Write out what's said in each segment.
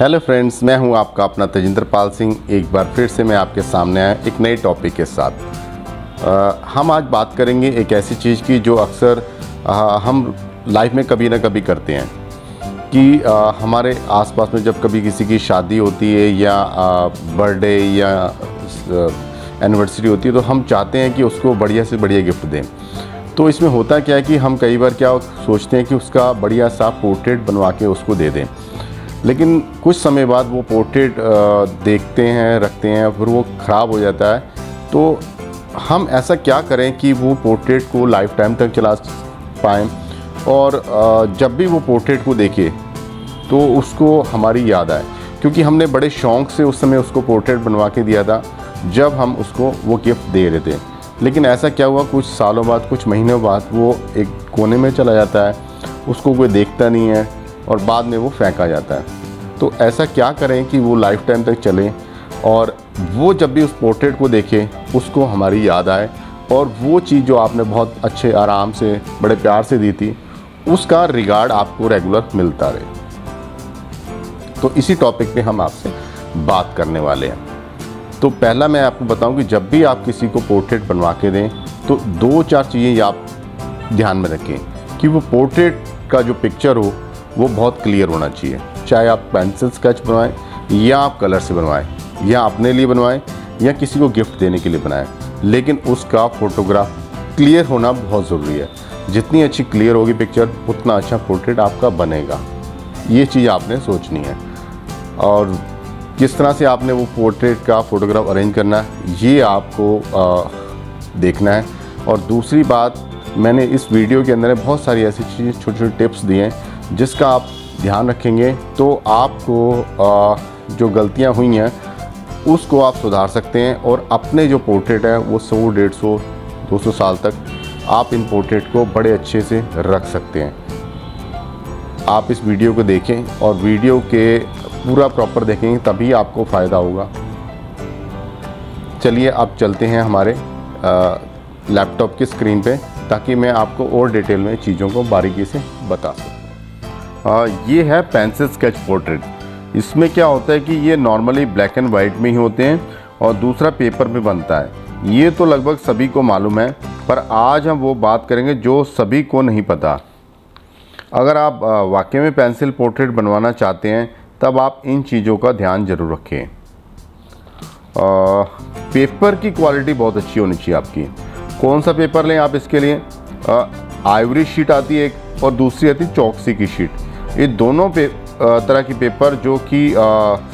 Hello friends, मैं हूं आपका अपना तेजिंदर पाल सिंह। एक बार फिर से मैं आपके सामने आया एक नए टॉपिक के साथ। हम आज बात करेंगे एक ऐसी चीज़ की जो अक्सर हम लाइफ में कभी ना कभी करते हैं कि हमारे आसपास में जब कभी किसी की शादी होती है या बर्थडे या एनिवर्सरी होती है तो हम चाहते हैं कि उसको बढ़िया से बढ़िया गिफ्ट दें। तो इसमें होता क्या है कि हम कई बार क्या सोचते हैं कि उसका बढ़िया सा पोर्ट्रेट बनवा के उसको दे दें, लेकिन कुछ समय बाद वो पोर्ट्रेट देखते हैं, रखते हैं, फिर वो ख़राब हो जाता है। तो हम ऐसा क्या करें कि वो पोर्ट्रेट को लाइफ टाइम तक चला पाएँ और जब भी वो पोर्ट्रेट को देखे तो उसको हमारी याद आए, क्योंकि हमने बड़े शौक़ से उस समय उसको पोर्ट्रेट बनवा के दिया था जब हम उसको वो गिफ्ट दे रहे थे। लेकिन ऐसा क्या हुआ, कुछ सालों बाद, कुछ महीनों बाद वो एक कोने में चला जाता है, उसको कोई देखता नहीं है और बाद में वो फेंका जाता है। तो ऐसा क्या करें कि वो लाइफ टाइम तक चले और वो जब भी उस पोर्ट्रेट को देखे उसको हमारी याद आए और वो चीज़ जो आपने बहुत अच्छे आराम से बड़े प्यार से दी थी उसका रिगार्ड आपको रेगुलर मिलता रहे। तो इसी टॉपिक पे हम आपसे बात करने वाले हैं। तो पहला मैं आपको बताऊं कि जब भी आप किसी को पोर्ट्रेट बनवा के दें तो 2-4 चीज़ें आप ध्यान में रखें कि वो पोर्ट्रेट का जो पिक्चर हो वो बहुत क्लियर होना चाहिए। चाहे आप पेंसिल स्केच बनवाएं या आप कलर से बनवाएं या अपने लिए बनवाएं या किसी को गिफ्ट देने के लिए बनाएं, लेकिन उसका फ़ोटोग्राफ क्लियर होना बहुत ज़रूरी है। जितनी अच्छी क्लियर होगी पिक्चर उतना अच्छा पोर्ट्रेट आपका बनेगा। ये चीज़ आपने सोचनी है और किस तरह से आपने वो पोर्ट्रेट का फ़ोटोग्राफ अरेंज करना है ये आपको देखना है। और दूसरी बात, मैंने इस वीडियो के अंदर बहुत सारी ऐसी चीज़ें, छोटे छोटे टिप्स दिए हैं जिसका आप ध्यान रखेंगे तो आपको जो गलतियां हुई हैं उसको आप सुधार सकते हैं और अपने जो पोर्ट्रेट है वो 100, 150, 200 साल तक आप इन पोर्ट्रेट को बड़े अच्छे से रख सकते हैं। आप इस वीडियो को देखें और वीडियो के पूरा प्रॉपर देखेंगे तभी आपको फ़ायदा होगा। चलिए अब चलते हैं हमारे लैपटॉप की स्क्रीन पे ताकि मैं आपको और डिटेल में चीज़ों को बारीकी से बता सकूँ। ये है पेंसिल स्केच पोर्ट्रेट। इसमें क्या होता है कि ये नॉर्मली ब्लैक एंड वाइट में ही होते हैं और दूसरा पेपर पे बनता है। ये तो लगभग सभी को मालूम है, पर आज हम वो बात करेंगे जो सभी को नहीं पता। अगर आप वाकई में पेंसिल पोर्ट्रेट बनवाना चाहते हैं तब आप इन चीज़ों का ध्यान ज़रूर रखें। पेपर की क्वालिटी बहुत अच्छी होनी चाहिए आपकी। कौन सा पेपर लें आप इसके लिए? आइवरी शीट आती है एक और दूसरी आती है चौकसी की शीट। ये दोनों तरह की पेपर जो कि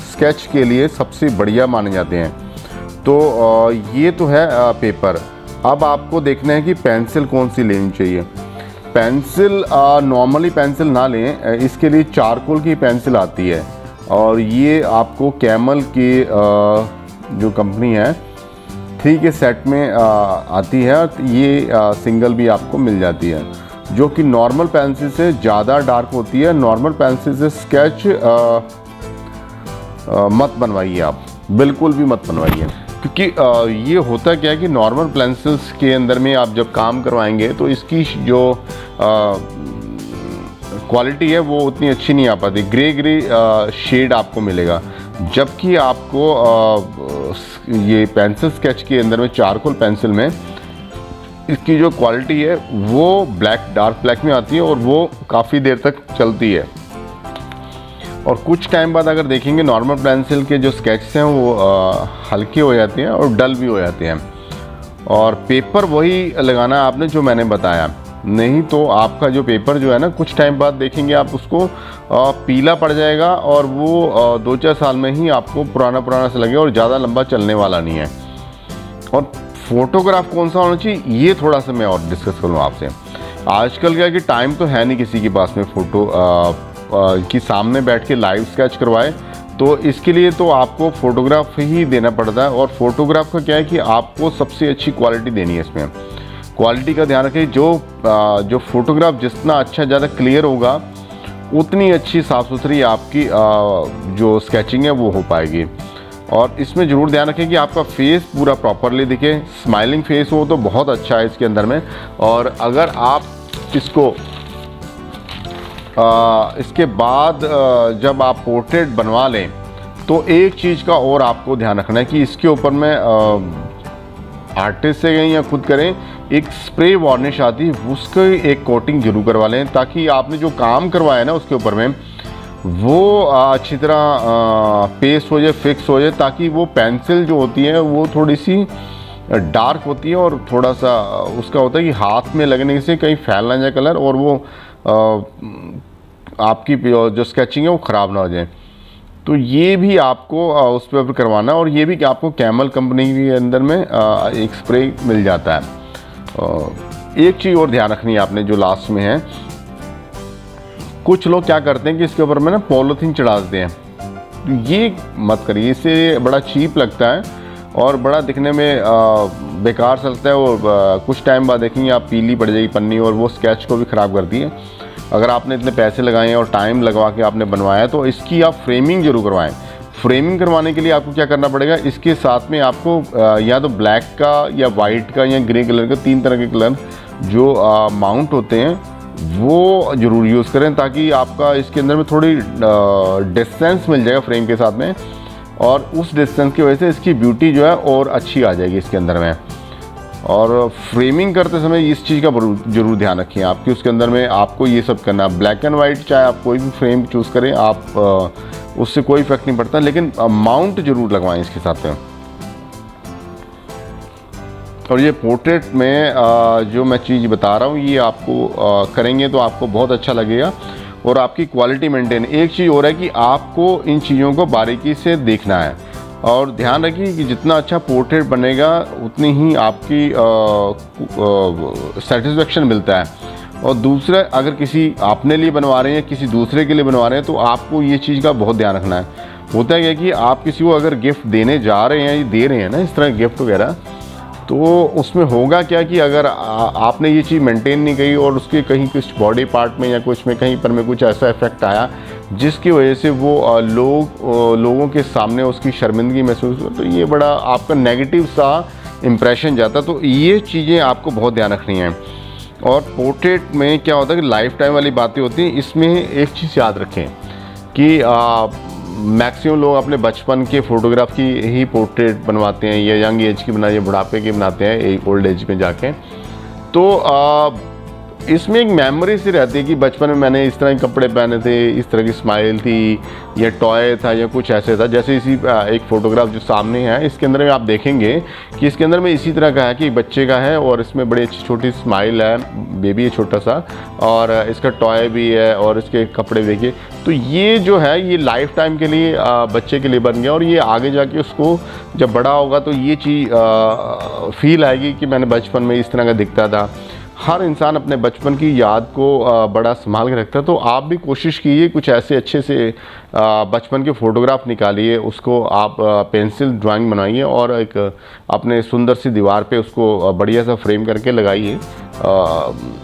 स्केच के लिए सबसे बढ़िया माने जाते हैं। तो ये तो है पेपर। अब आपको देखना है कि पेंसिल कौन सी लेनी चाहिए। पेंसिल नॉर्मली पेंसिल ना लें, इसके लिए चारकोल की पेंसिल आती है और ये आपको कैमल की जो कंपनी है 3 के सेट में आती है। ये सिंगल भी आपको मिल जाती है जो कि नॉर्मल पेंसिल से ज़्यादा डार्क होती है। नॉर्मल पेंसिल से स्केच मत बनवाइए, आप बिल्कुल भी मत बनवाइए, क्योंकि ये होता क्या है कि नॉर्मल पेंसिल्स के अंदर में आप जब काम करवाएंगे तो इसकी जो क्वालिटी है वो उतनी अच्छी नहीं आ पाती। ग्रे शेड आपको मिलेगा, जबकि आपको ये पेंसिल स्केच के अंदर में चारकोल पेंसिल में इसकी जो क्वालिटी है वो डार्क ब्लैक में आती है और वो काफ़ी देर तक चलती है। और कुछ टाइम बाद अगर देखेंगे नॉर्मल पेंसिल के जो स्केच हैं वो हल्के हो जाते हैं और डल भी हो जाते हैं। और पेपर वही लगाना आपने जो मैंने बताया, नहीं तो आपका जो पेपर जो है ना कुछ टाइम बाद देखेंगे आप उसको पीला पड़ जाएगा और वो 2-4 साल में ही आपको पुराना सा लगेगा और ज़्यादा लंबा चलने वाला नहीं है। और फोटोग्राफ कौन सा होना चाहिए ये थोड़ा सा मैं और डिस्कस करूँ आपसे। आजकल क्या है कि टाइम तो है नहीं किसी के पास में फ़ोटो कि सामने बैठ के लाइव स्केच करवाए, तो इसके लिए तो आपको फ़ोटोग्राफ ही देना पड़ता है। और फोटोग्राफ का क्या है कि आपको सबसे अच्छी क्वालिटी देनी है। इसमें क्वालिटी का ध्यान रखें। जो फोटोग्राफ जितना अच्छा, ज़्यादा क्लियर होगा उतनी अच्छी साफ़ सुथरी आपकी जो स्केचिंग है वो हो पाएगी। और इसमें ज़रूर ध्यान रखें कि आपका फेस पूरा प्रॉपरली दिखे। स्माइलिंग फेस हो तो बहुत अच्छा है इसके अंदर में। और अगर आप इसको इसके बाद जब आप पोर्ट्रेट बनवा लें तो एक चीज़ का और आपको ध्यान रखना है कि इसके ऊपर में आर्टिस्ट से करें या खुद करें, एक स्प्रे वार्निश आती है उसका एक कोटिंग जरूर करवा लें, ताकि आपने जो काम करवाया ना उसके ऊपर में वो अच्छी तरह पेस्ट हो जाए, फिक्स हो जाए, ताकि वो पेंसिल जो होती है वो थोड़ी सी डार्क होती है और थोड़ा सा उसका होता है कि हाथ में लगने से कहीं फैल ना जाए कलर और वो आपकी जो स्केचिंग है वो ख़राब ना हो जाए। तो ये भी आपको उस पर करवाना है। और ये भी कि आपको कैमल कंपनी के अंदर में एक स्प्रे मिल जाता है। एक चीज़ और ध्यान रखनी है आपने जो लास्ट में है, कुछ लोग क्या करते हैं कि इसके ऊपर में ना पॉलीथीन चढ़ा देते हैं, तो ये मत करिए, इससे बड़ा चीप लगता है और बड़ा दिखने में बेकार सा लगता है और कुछ टाइम बाद देखेंगे आप पीली पड़ जाएगी पन्नी और वो स्केच को भी ख़राब करती है। अगर आपने इतने पैसे लगाए हैं और टाइम लगवा के आपने बनवाया तो इसकी आप फ्रेमिंग जरूर करवाएं। फ्रेमिंग करवाने के लिए आपको क्या करना पड़ेगा, इसके साथ में आपको या तो ब्लैक का या वाइट का या ग्रे कलर का, 3 तरह के कलर जो माउंट होते हैं वो ज़रूर यूज़ करें, ताकि आपका इसके अंदर में थोड़ी डिस्टेंस मिल जाएगा फ्रेम के साथ में और उस डिस्टेंस की वजह से इसकी ब्यूटी जो है और अच्छी आ जाएगी इसके अंदर में। और फ्रेमिंग करते समय इस चीज़ का ज़रूर ध्यान रखें आप कि उसके अंदर में आपको ये सब करना, ब्लैक एंड वाइट चाहे आप कोई भी फ्रेम चूज़ करें आप उससे कोई इफेक्ट नहीं पड़ता, लेकिन माउंट ज़रूर लगवाएं इसके साथ में। और ये पोर्ट्रेट में जो मैं चीज़ बता रहा हूँ ये आपको करेंगे तो आपको बहुत अच्छा लगेगा और आपकी क्वालिटी मेंटेन। एक चीज़ और है कि आपको इन चीज़ों को बारीकी से देखना है और ध्यान रखिए कि जितना अच्छा पोर्ट्रेट बनेगा उतनी ही आपकी सेटिस्फेक्शन मिलता है। और दूसरा, अगर किसी अपने लिए बनवा रहे हैं किसी दूसरे के लिए बनवा रहे हैं तो आपको ये चीज़ का बहुत ध्यान रखना है। होता है कि आप किसी को अगर गिफ्ट देने जा रहे हैं या दे रहे हैं ना इस तरह गिफ्ट वगैरह, तो उसमें होगा क्या कि अगर आपने ये चीज़ मेंटेन नहीं की और उसके कहीं कुछ बॉडी पार्ट में या कुछ में कहीं पर में कुछ ऐसा इफेक्ट आया जिसकी वजह से वो लोगों के सामने उसकी शर्मिंदगी महसूस हो, तो ये बड़ा आपका नेगेटिव सा इम्प्रेशन जाता। तो ये चीज़ें आपको बहुत ध्यान रखनी है। और पोर्ट्रेट में क्या होता है कि लाइफ टाइम वाली बातें होती हैं। इसमें एक चीज़ याद रखें कि मैक्सिमम लोग अपने बचपन के फ़ोटोग्राफ की ही पोर्ट्रेट बनवाते हैं या यंग एज की बनाते हैं, बुढ़ापे की बनाते हैं एक ओल्ड एज में जाके। तो इसमें एक मेमोरी सी रहती है कि बचपन में मैंने इस तरह के कपड़े पहने थे, इस तरह की स्माइल थी या टॉय था या कुछ ऐसे था। जैसे इसी एक फ़ोटोग्राफ जो सामने है इसके अंदर में आप देखेंगे कि इसके अंदर में इसी तरह का है कि बच्चे का है और इसमें बड़ी अच्छी छोटी स्माइल है, बेबी है छोटा सा, और इसका टॉय भी है और इसके कपड़े देखिए। तो ये जो है ये लाइफ टाइम के लिए बच्चे के लिए बन गया और ये आगे जाके उसको जब बड़ा होगा तो ये चीज़ फील आएगी कि मैंने बचपन में इस तरह का दिखता था। हर इंसान अपने बचपन की याद को बड़ा संभाल के रखता है। तो आप भी कोशिश कीजिए कुछ ऐसे अच्छे से बचपन के फ़ोटोग्राफ निकालिए, उसको आप पेंसिल ड्राइंग बनाइए और एक अपने सुंदर सी दीवार पे उसको बढ़िया सा फ्रेम करके लगाइए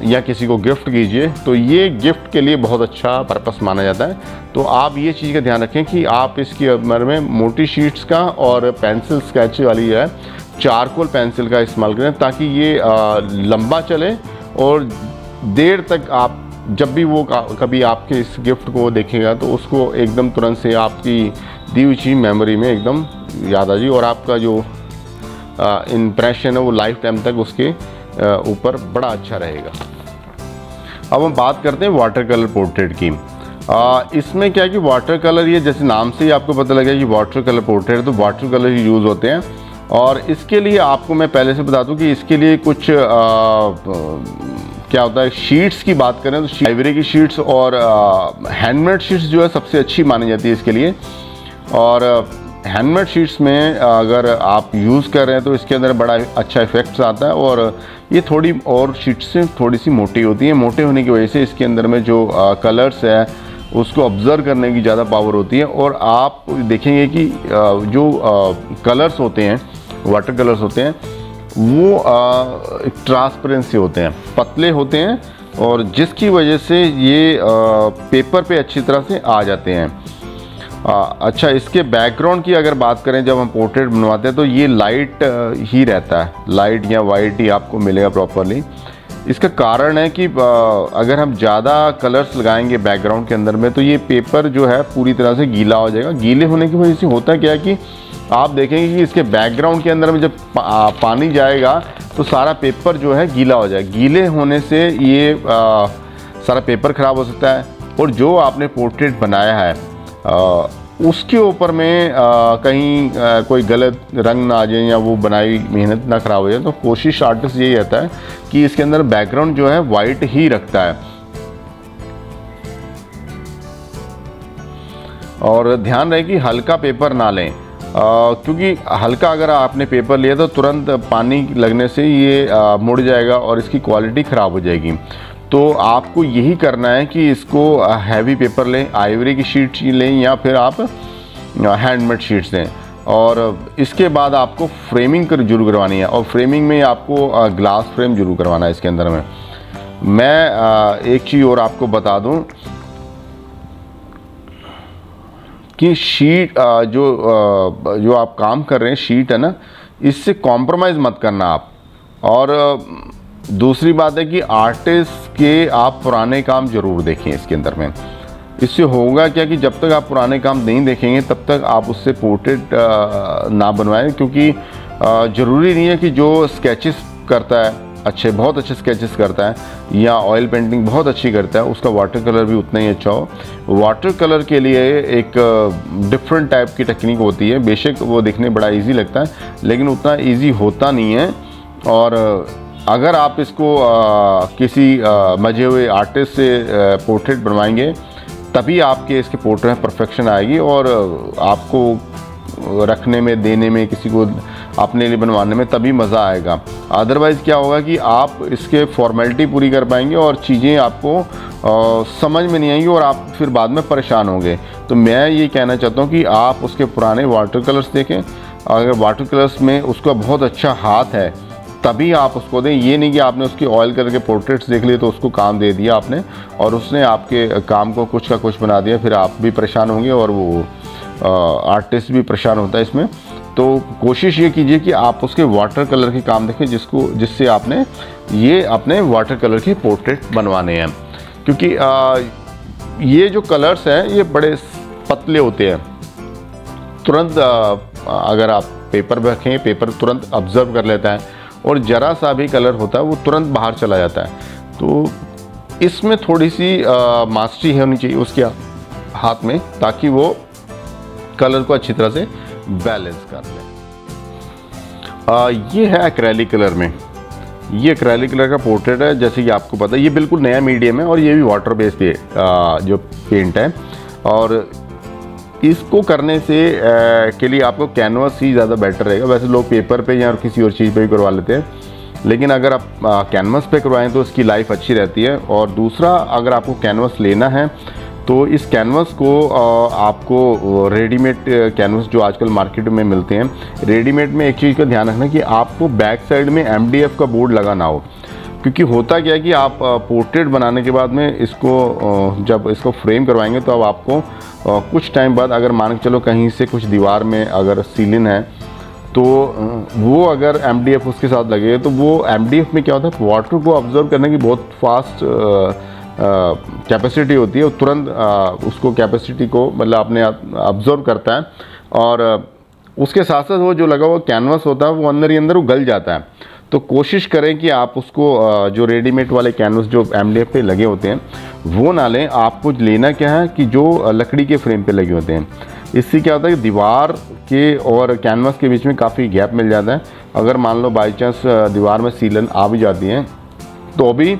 या किसी को गिफ्ट कीजिए। तो ये गिफ्ट के लिए बहुत अच्छा पर्पस माना जाता है। तो आप ये चीज़ का ध्यान रखें कि आप इसकी उम्र में मोटी शीट्स का और पेंसिल स्केच वाली है चारकोल पेंसिल का इस्तेमाल करें, ताकि ये लंबा चले और देर तक आप जब भी वो कभी आपके इस गिफ्ट को देखेगा तो उसको एकदम तुरंत से आपकी दी हुई चीज़ मेमोरी में एकदम याद आ जाए और आपका जो इम्प्रेशन है वो लाइफ टाइम तक उसके ऊपर बड़ा अच्छा रहेगा। अब हम बात करते हैं वाटर कलर पोर्ट्रेट की। इसमें क्या है कि वाटर कलर, ये जैसे नाम से ही आपको पता लगा कि वाटर कलर पोर्ट्रेट है, तो वाटर कलर ही यूज़ होते हैं। और इसके लिए आपको मैं पहले से बता दूं कि इसके लिए कुछ क्या होता है, शीट्स की बात करें तो आइवरी की शीट्स और हैंडमेड शीट्स जो है सबसे अच्छी मानी जाती है इसके लिए। और हैंडमेड शीट्स में अगर आप यूज़ कर रहे हैं तो इसके अंदर बड़ा अच्छा इफेक्ट्स आता है और ये थोड़ी और शीट्स से थोड़ी सी मोटी होती है। मोटे होने की वजह से इसके अंदर में जो कलर्स है उसको ऑब्ज़र्व करने की ज़्यादा पावर होती है। और आप देखेंगे कि जो कलर्स होते हैं, वाटर कलर्स होते हैं, वो ट्रांसपेरेंसी होते हैं, पतले होते हैं और जिसकी वजह से ये पेपर पे अच्छी तरह से आ जाते हैं। अच्छा, इसके बैकग्राउंड की अगर बात करें, जब हम पोर्ट्रेट बनवाते हैं तो ये लाइट ही रहता है, लाइट या वाइट ही आपको मिलेगा प्रॉपरली। इसका कारण है कि अगर हम ज़्यादा कलर्स लगाएंगे बैकग्राउंड के अंदर में तो ये पेपर जो है पूरी तरह से गीला हो जाएगा। गीले होने की वजह से होता क्या है कि आप देखेंगे कि इसके बैकग्राउंड के अंदर में जब पानी जाएगा तो सारा पेपर जो है गीला हो जाएगा। गीले होने से ये सारा पेपर ख़राब हो सकता है और जो आपने पोर्ट्रेट बनाया है उसके ऊपर में कहीं कोई गलत रंग ना आ जाए या वो बनाई मेहनत ना ख़राब हो जाए। तो कोशिश आर्टिस्ट यही रहता है कि इसके अंदर बैकग्राउंड जो है वाइट ही रखता है। और ध्यान रहे कि हल्का पेपर ना लें, क्योंकि हल्का अगर आपने पेपर लिया तो तुरंत पानी लगने से ये मुड़ जाएगा और इसकी क्वालिटी ख़राब हो जाएगी। तो आपको यही करना है कि इसको हैवी पेपर लें, आइवरी की शीट लें या फिर आप हैंडमेड शीट्स लें। और इसके बाद आपको फ्रेमिंग जरूर करवानी है और फ्रेमिंग में आपको ग्लास फ्रेम जरूर करवाना है इसके अंदर में। मैं एक चीज़ और आपको बता दूं कि शीट जो आप काम कर रहे हैं शीट है ना, इससे कॉम्प्रोमाइज़ मत करना आप। और दूसरी बात है कि आर्टिस्ट के आप पुराने काम ज़रूर देखें इसके अंदर में। इससे होगा क्या कि जब तक आप पुराने काम नहीं देखेंगे तब तक आप उससे पोर्ट्रेट ना बनवाएं, क्योंकि ज़रूरी नहीं है कि जो स्केचेस करता है अच्छे, बहुत अच्छे स्केचेस करता है या ऑयल पेंटिंग बहुत अच्छी करता है, उसका वाटर कलर भी उतना ही अच्छा हो। वाटर कलर के लिए एक डिफरेंट टाइप की टेक्निक होती है। बेशक वो देखने बड़ा इजी लगता है लेकिन उतना इजी होता नहीं है। और अगर आप इसको किसी मजे हुए आर्टिस्ट से पोर्ट्रेट बनवाएंगे तभी आपके इसके पोर्ट्रेट में परफेक्शन आएगी और आपको रखने में, देने में, किसी को अपने लिए बनवाने में तभी मज़ा आएगा। अदरवाइज़ क्या होगा कि आप इसके फॉर्मेलिटी पूरी कर पाएंगे और चीज़ें आपको समझ में नहीं आएंगी और आप फिर बाद में परेशान होंगे। तो मैं ये कहना चाहता हूँ कि आप उसके पुराने वाटर कलर्स देखें। अगर वाटर कलर्स में उसका बहुत अच्छा हाथ है तभी आप उसको दें। ये नहीं कि आपने उसकी ऑयल कलर के पोर्ट्रेट्स देख लिए तो उसको काम दे दिया आपने और उसने आपके काम को कुछ का कुछ बना दिया, फिर आप भी परेशान होंगे और वो आर्टिस्ट भी परेशान होता है इसमें। तो कोशिश ये कीजिए कि आप उसके वाटर कलर के काम देखें जिससे आपने ये अपने वाटर कलर के पोर्ट्रेट बनवाने हैं। क्योंकि ये जो कलर्स हैं ये बड़े पतले होते हैं, तुरंत अगर आप पेपर पर रखें पेपर तुरंत ऑब्जर्व कर लेता है और ज़रा सा भी कलर होता है वो तुरंत बाहर चला जाता है। तो इसमें थोड़ी सी मास्टरी होनी चाहिए उसके हाथ में ताकि वो कलर को अच्छी तरह से बैलेंस कर ले। ये है एक्रेलिक कलर में, ये एक्रेलिक कलर का पोर्ट्रेट है। जैसे कि आपको पता है ये बिल्कुल नया मीडियम है और ये भी वाटर बेस्ड जो पेंट है। और इसको करने से के लिए आपको कैनवास ही ज़्यादा बेटर रहेगा। वैसे लोग पेपर पे या किसी और चीज़ पे भी करवा लेते हैं, लेकिन अगर आप कैनवास पे करवाएं तो इसकी लाइफ अच्छी रहती है। और दूसरा, अगर आपको कैनवास लेना है तो इस कैनवास को आपको रेडीमेड कैनवास जो आजकल मार्केट में मिलते हैं, रेडीमेड में एक चीज़ का ध्यान रखना कि आपको बैक साइड में MDF का बोर्ड लगा ना हो। क्योंकि होता क्या है कि आप पोर्ट्रेट बनाने के बाद में इसको जब इसको फ्रेम करवाएंगे तो अब आपको कुछ टाइम बाद अगर मान के चलो कहीं से कुछ दीवार में अगर सीलिंग है तो वो अगर MDF उसके साथ लगे तो वो MDF में क्या होता है, वाटर को ऑब्जर्व करने की बहुत फास्ट कैपेसिटी होती है। तुरंत उसको कैपेसिटी को मतलब अपने ऑब्जर्व करता है और उसके साथ साथ वो जो लगा हुआ कैनवास होता है वो अंदर ही अंदर वो गल जाता है। तो कोशिश करें कि आप उसको जो रेडीमेड वाले कैनवास जो MDF पे लगे होते हैं वो ना लें। आपको लेना क्या है कि जो लकड़ी के फ्रेम पे लगे होते हैं। इससे क्या होता है कि दीवार के और कैनवास के बीच में काफ़ी गैप मिल जाता है। अगर मान लो बाई चांस दीवार में सीलन आ भी जाती है तो भी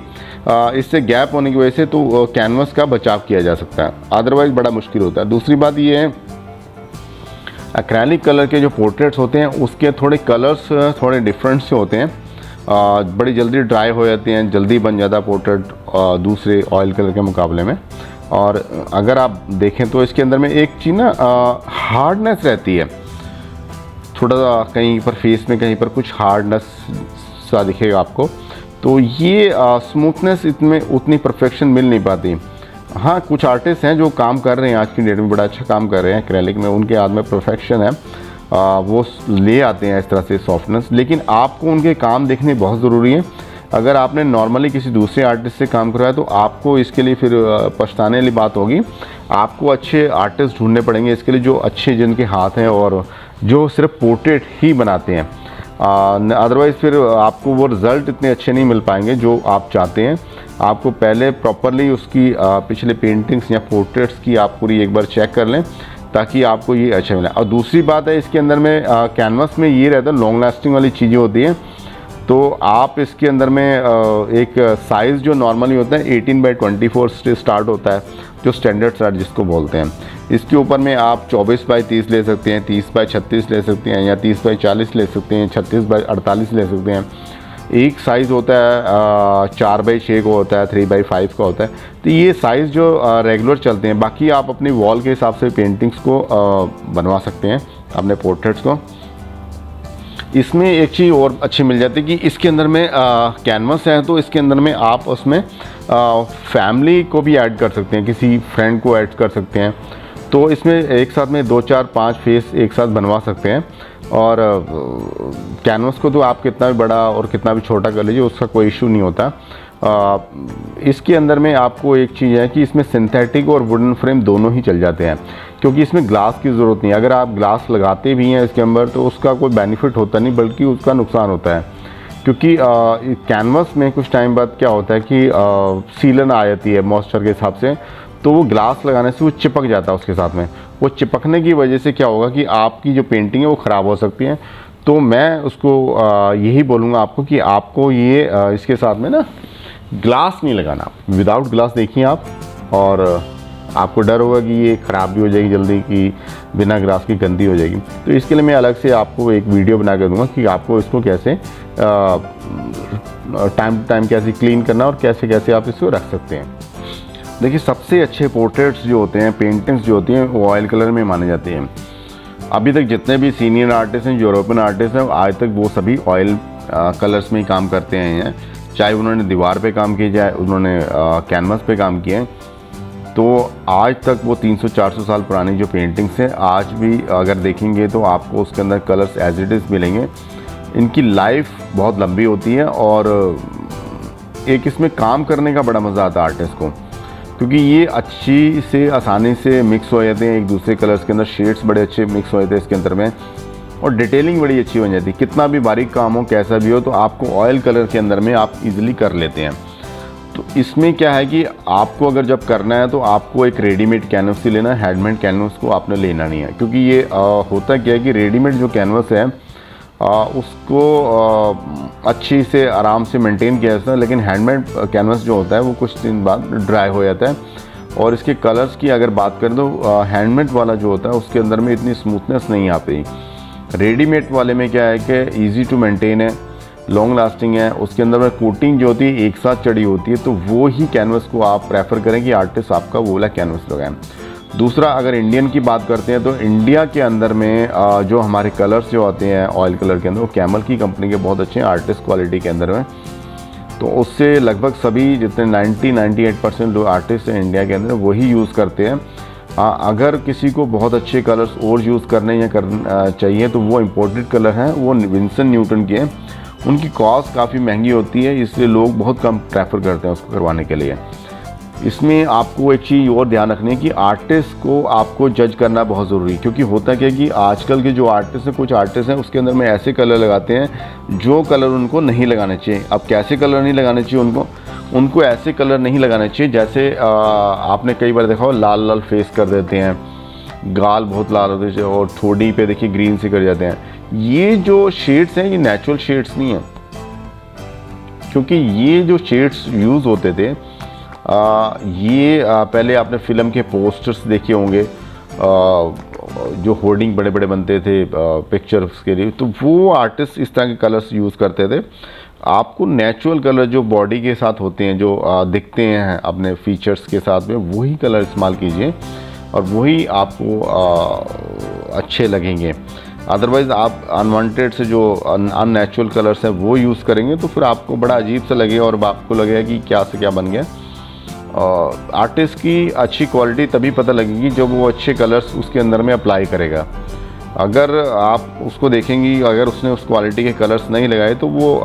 इससे गैप होने की वजह से तो कैनवास का बचाव किया जा सकता है, अदरवाइज़ बड़ा मुश्किल होता है। दूसरी बात ये है, एक्रेलिक कलर के जो पोर्ट्रेट्स होते हैं उसके थोड़े कलर्स थोड़े डिफरेंट से होते हैं, बड़ी जल्दी ड्राई हो जाती हैं, जल्दी बन जाता है पोर्ट्रेट दूसरे ऑयल कलर के मुकाबले में। और अगर आप देखें तो इसके अंदर में एक चीज़ ना हार्डनेस रहती है, थोड़ा सा कहीं पर फेस में कहीं पर कुछ हार्डनेस सा दिखेगा आपको। तो ये स्मूथनेस इसमें उतनी परफेक्शन मिल नहीं पाती। हाँ, कुछ आर्टिस्ट हैं जो काम कर रहे हैं आज की डेट में, बड़ा अच्छा काम कर रहे हैं एक्रेलिक में, उनके हाथ में परफेक्शन है, वो ले आते हैं इस तरह से सॉफ्टनेस। लेकिन आपको उनके काम देखने बहुत ज़रूरी है। अगर आपने नॉर्मली किसी दूसरे आर्टिस्ट से काम करवाया तो आपको इसके लिए फिर पछताने वाली बात होगी। आपको अच्छे आर्टिस्ट ढूंढने पड़ेंगे इसके लिए, जो अच्छे जिनके हाथ हैं और जो सिर्फ पोर्ट्रेट ही बनाते हैं। अदरवाइज़ फिर आपको वो रिज़ल्ट इतने अच्छे नहीं मिल पाएंगे जो आप चाहते हैं। आपको पहले प्रॉपरली उसकी पिछले पेंटिंग्स या पोर्ट्रेट्स की आप पूरी एक बार चेक कर लें ताकि आपको ये अच्छा मिले। और दूसरी बात है, इसके अंदर में कैनवस में ये रहता है लॉन्ग लास्टिंग वाली चीज़ें होती हैं। तो आप इसके अंदर में एक साइज़ जो नॉर्मली होता है 18x24 से स्टार्ट होता है, जो स्टैंडर्ड साइज जिसको बोलते हैं। इसके ऊपर में आप 24x30 ले सकते हैं, 30x36 ले सकते हैं, या 30x40 ले सकते हैं, 36x48 ले सकते हैं। एक साइज़ होता है 4x6 का होता है, 3x5 का होता है। तो ये साइज़ जो रेगुलर चलते हैं। बाकी आप अपनी वॉल के हिसाब से पेंटिंग्स को बनवा सकते हैं, अपने पोर्ट्रेट्स को। इसमें एक चीज़ और अच्छी मिल जाती है कि इसके अंदर में कैनवस है तो इसके अंदर में आप उसमें फैमिली को भी ऐड कर सकते हैं, किसी फ्रेंड को ऐड कर सकते हैं। तो इसमें एक साथ में 2 4 5 फेस एक साथ बनवा सकते हैं। और कैनवस को तो आप कितना भी बड़ा और कितना भी छोटा कर लीजिए, उसका कोई इशू नहीं होता। इसके अंदर में आपको एक चीज़ है कि इसमें सिंथेटिक और वुडन फ्रेम दोनों ही चल जाते हैं, क्योंकि इसमें ग्लास की ज़रूरत नहीं है। अगर आप ग्लास लगाते भी हैं इसके अंदर तो उसका कोई बेनिफिट होता नहीं, बल्कि उसका नुकसान होता है। क्योंकि कैनवस में कुछ टाइम बाद क्या होता है कि सीलन आ जाती है मॉइस्चर के हिसाब से, तो वो ग्लास लगाने से वो चिपक जाता है उसके साथ में। वो चिपकने की वजह से क्या होगा कि आपकी जो पेंटिंग है वो ख़राब हो सकती है। तो मैं उसको यही बोलूँगा आपको कि आपको ये इसके साथ में ना ग्लास नहीं लगाना, विदाउट ग्लास देखिए आप। और आपको डर होगा कि ये ख़राब भी हो जाएगी जल्दी, कि बिना ग्लास की गंदी हो जाएगी। तो इसके लिए मैं अलग से आपको एक वीडियो बना कर दूँगा कि आपको इसको कैसे टाइम टू टाइम कैसे क्लीन करना और कैसे कैसे आप इसको रख सकते हैं। देखिए, सबसे अच्छे पोर्ट्रेट्स जो होते हैं, पेंटिंग्स जो होती हैं, वो ऑयल कलर में माने जाते हैं। अभी तक जितने भी सीनियर आर्टिस्ट हैं, यूरोपियन आर्टिस्ट हैं, आज तक वो सभी ऑयल कलर्स में ही काम करते हैं। चाहे उन्होंने दीवार पे काम किया, चाहे उन्होंने कैनवस पे काम किया है। तो आज तक वो 300-400 साल पुरानी जो पेंटिंग्स हैं, आज भी अगर देखेंगे तो आपको उसके अंदर कलर्स एज इट इज़ मिलेंगे। इनकी लाइफ बहुत लंबी होती है और एक इसमें काम करने का बड़ा मज़ा आता है आर्टिस्ट को, क्योंकि ये अच्छी से आसानी से मिक्स हो जाते हैं एक दूसरे कलर्स के अंदर। शेड्स बड़े अच्छे मिक्स हो जाते हैं इसके अंदर में, और डिटेलिंग बड़ी अच्छी बन जाती है। कितना भी बारीक काम हो, कैसा भी हो, तो आपको ऑयल कलर के अंदर में आप इजीली कर लेते हैं। तो इसमें क्या है कि आपको अगर जब करना है तो आपको एक रेडीमेड कैनवस ही लेना है, हैंडमेड कैनवस को आपने लेना नहीं है। क्योंकि ये होता क्या है कि रेडीमेड जो कैनवस है उसको अच्छी से आराम से मेंटेन किया जाता है, लेकिन हैंडमेड कैनवस जो होता है वो कुछ दिन बाद ड्राई हो जाता है। और इसके कलर्स की अगर बात करें तो हैंडमेड वाला जो होता है उसके अंदर में इतनी स्मूथनेस नहीं आती। रेडीमेड वाले में क्या है कि ईजी टू मेंटेन है, लॉन्ग लास्टिंग है, उसके अंदर में कोटिंग जो होती है एक साथ चढ़ी होती है। तो वो ही कैनवस को आप प्रेफर करें कि आर्टिस्ट आपका वो वाला कैनवस लगाएं। दूसरा, अगर इंडियन की बात करते हैं तो इंडिया के अंदर में जो हमारे कलर्स जो आते हैं ऑयल कलर के अंदर, वो कैमल की कंपनी के बहुत अच्छे हैं आर्टिस्ट क्वालिटी के अंदर में। तो उससे लगभग सभी जितने 90-98% जो आर्टिस्ट हैं इंडिया के अंदर वही यूज़ करते हैं। अगर किसी को बहुत अच्छे कलर्स और यूज़ करने या चाहिए तो वो इम्पोर्टेड कलर हैं, वो विंसन न्यूटन के हैं। उनकी कॉस्ट काफ़ी महंगी होती है, इसलिए लोग बहुत कम प्रेफर करते हैं उसको करवाने के लिए। इसमें आपको एक चीज़ और ध्यान रखनी है कि आर्टिस्ट को आपको जज करना बहुत ज़रूरी है। क्योंकि होता क्या है कि आजकल के जो आर्टिस्ट हैं, कुछ आर्टिस्ट हैं उसके अंदर में ऐसे कलर लगाते हैं जो कलर उनको नहीं लगाने चाहिए। अब कैसे कलर नहीं लगाने चाहिए उनको ऐसे कलर नहीं लगाने चाहिए जैसे आपने कई बार देखा हो लाल लाल फेस कर देते हैं, गाल बहुत लाल होते हैं और थोड़ी पे देखिए ग्रीन से कर जाते हैं। ये जो शेड्स हैं ये नेचुरल शेड्स नहीं हैं, क्योंकि ये जो शेड्स यूज़ होते थे पहले आपने फिल्म के पोस्टर्स देखे होंगे, जो होर्डिंग बड़े बड़े बनते थे पिक्चर्स के लिए, तो वो आर्टिस्ट इस तरह के कलर्स यूज़ करते थे। आपको नेचुरल कलर जो बॉडी के साथ होते हैं, जो दिखते हैं अपने फीचर्स के साथ में, वही कलर इस्तेमाल कीजिए और वही आपको अच्छे लगेंगे। अदरवाइज़ आप अनवांटेड से जो अननेचुरल कलर्स हैं वो यूज़ करेंगे तो फिर आपको बड़ा अजीब सा लगेगा और आपको लगेगा कि क्या से क्या बन गया। आर्टिस्ट की अच्छी क्वालिटी तभी पता लगेगी जब वो अच्छे कलर्स उसके अंदर में अप्लाई करेगा। अगर आप उसको देखेंगी, अगर उसने उस क्वालिटी के कलर्स नहीं लगाए तो वो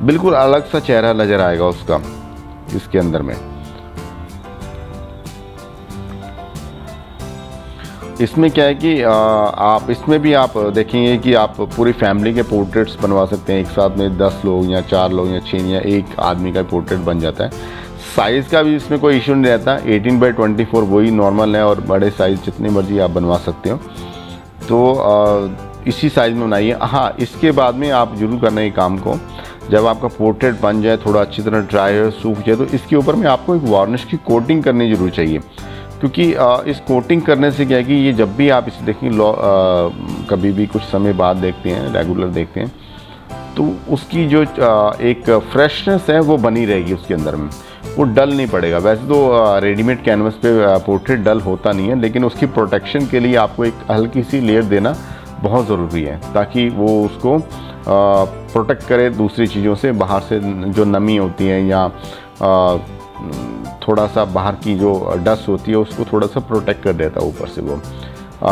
बिल्कुल अलग सा चेहरा नज़र आएगा उसका इसके अंदर में। इसमें क्या है कि आप इसमें भी आप देखेंगे कि आप पूरी फैमिली के पोर्ट्रेट्स बनवा सकते हैं। एक साथ में 10 लोग या 4 लोग या 6 या एक आदमी का पोर्ट्रेट बन जाता है। साइज़ का भी इसमें कोई इशू नहीं रहता। 18x24 वही नॉर्मल है, और बड़े साइज़ जितने मर्जी आप बनवा सकते हो। तो इसी साइज़ में बनाइए। हाँ, इसके बाद में आप जरूर करना है काम को, जब आपका पोर्ट्रेट बन जाए, थोड़ा अच्छी तरह ड्राई हो, सूख जाए, तो इसके ऊपर में आपको एक वार्निश की कोटिंग करनी जरूर चाहिए। क्योंकि इस कोटिंग करने से क्या है कि ये जब भी आप इसे देखेंगे, कभी भी कुछ समय बाद देखते हैं, रेगुलर देखते हैं, तो उसकी जो एक फ्रेशनेस है वो बनी रहेगी उसके अंदर में, वो डल नहीं पड़ेगा। वैसे तो रेडीमेड कैनवस पे पोर्ट्रेट डल होता नहीं है, लेकिन उसकी प्रोटेक्शन के लिए आपको एक हल्की सी लेयर देना बहुत ज़रूरी है, ताकि वो उसको प्रोटेक्ट करे दूसरी चीज़ों से, बाहर से जो नमी होती है या थोड़ा सा बाहर की जो डस्ट होती है उसको थोड़ा सा प्रोटेक्ट कर देता है ऊपर से वो।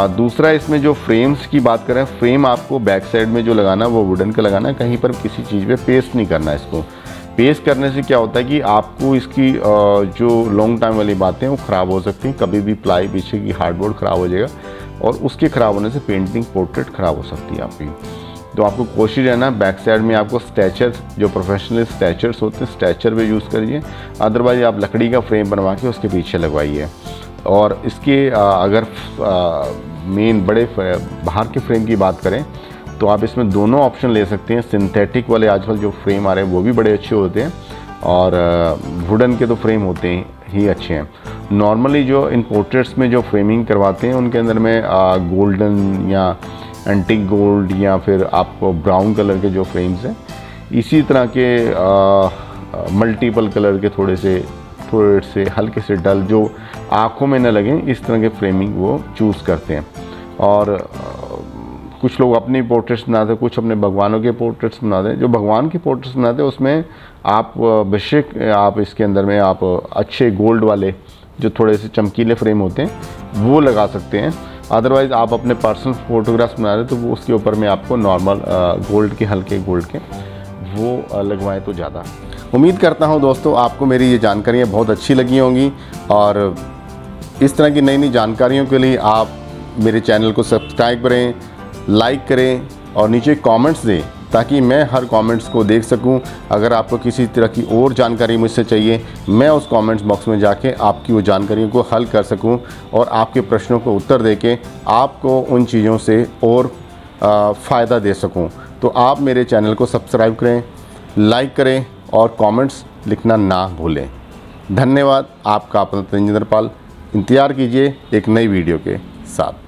दूसरा, इसमें जो फ्रेम्स की बात करें, फ्रेम आपको बैक साइड में जो लगाना है वो वुडन का लगाना है, कहीं पर किसी चीज़ पे पेस्ट नहीं करना है। इसको पेस्ट करने से क्या होता है कि आपको इसकी जो लॉन्ग टाइम वाली बातें वो ख़राब हो सकती हैं। कभी भी प्लाई पीछे की हार्डबोर्ड ख़राब हो जाएगा, और उसके ख़राब होने से पेंटिंग पोर्ट्रेट ख़राब हो सकती है आपकी। तो आपको कोशिश है ना, बैक साइड में आपको स्टैचर, जो प्रोफेशनल स्टैचर्स होते हैं, स्टैचर पे यूज़ करिए। अदरवाइज आप लकड़ी का फ्रेम बनवा के उसके पीछे लगवाइए। और इसके अगर मेन बड़े बाहर के फ्रेम की बात करें, तो आप इसमें दोनों ऑप्शन ले सकते हैं। सिंथेटिक वाले आजकल जो फ्रेम आ रहे हैं वो भी बड़े अच्छे होते हैं, और वुडन के तो फ्रेम होते ही अच्छे हैं। नॉर्मली जो इन पोर्ट्रेट्स में जो फ्रेमिंग करवाते हैं उनके अंदर में गोल्डन या एंटीक गोल्ड या फिर आपको ब्राउन कलर के जो फ्रेम्स हैं, इसी तरह के मल्टीपल कलर के थोड़े से हल्के से डल, जो आँखों में न लगें, इस तरह के फ्रेमिंग वो चूज़ करते हैं। और कुछ लोग अपने पोर्ट्रेट्स बनाते हैं, कुछ अपने भगवानों के पोर्ट्रेट्स बनाते हैं। जो भगवान के पोर्ट्रेट्स बनाते हैं उसमें आप बेशक आप इसके अंदर में आप अच्छे गोल्ड वाले जो थोड़े से चमकीले फ्रेम होते हैं वो लगा सकते हैं। अदरवाइज़ आप अपने पर्सनल फोटोग्राफ्स बना रहे हैं तो वो उसके ऊपर में आपको नॉर्मल गोल्ड के, हल्के गोल्ड के वो लगवाएं तो ज़्यादा। उम्मीद करता हूं दोस्तों आपको मेरी ये जानकारियाँ बहुत अच्छी लगी होंगी, और इस तरह की नई नई जानकारियों के लिए आप मेरे चैनल को सब्सक्राइब करें, लाइक करें और नीचे कमेंट्स दें, ताकि मैं हर कमेंट्स को देख सकूं। अगर आपको किसी तरह की और जानकारी मुझसे चाहिए, मैं उस कमेंट्स बॉक्स में जाके आपकी वो जानकारियों को हल कर सकूं, और आपके प्रश्नों को उत्तर देके आपको उन चीज़ों से और फ़ायदा दे सकूं। तो आप मेरे चैनल को सब्सक्राइब करें, लाइक करें और कमेंट्स लिखना ना भूलें। धन्यवाद। आपका अपना तेजिंदर पाल। इंतज़ार कीजिए एक नई वीडियो के साथ।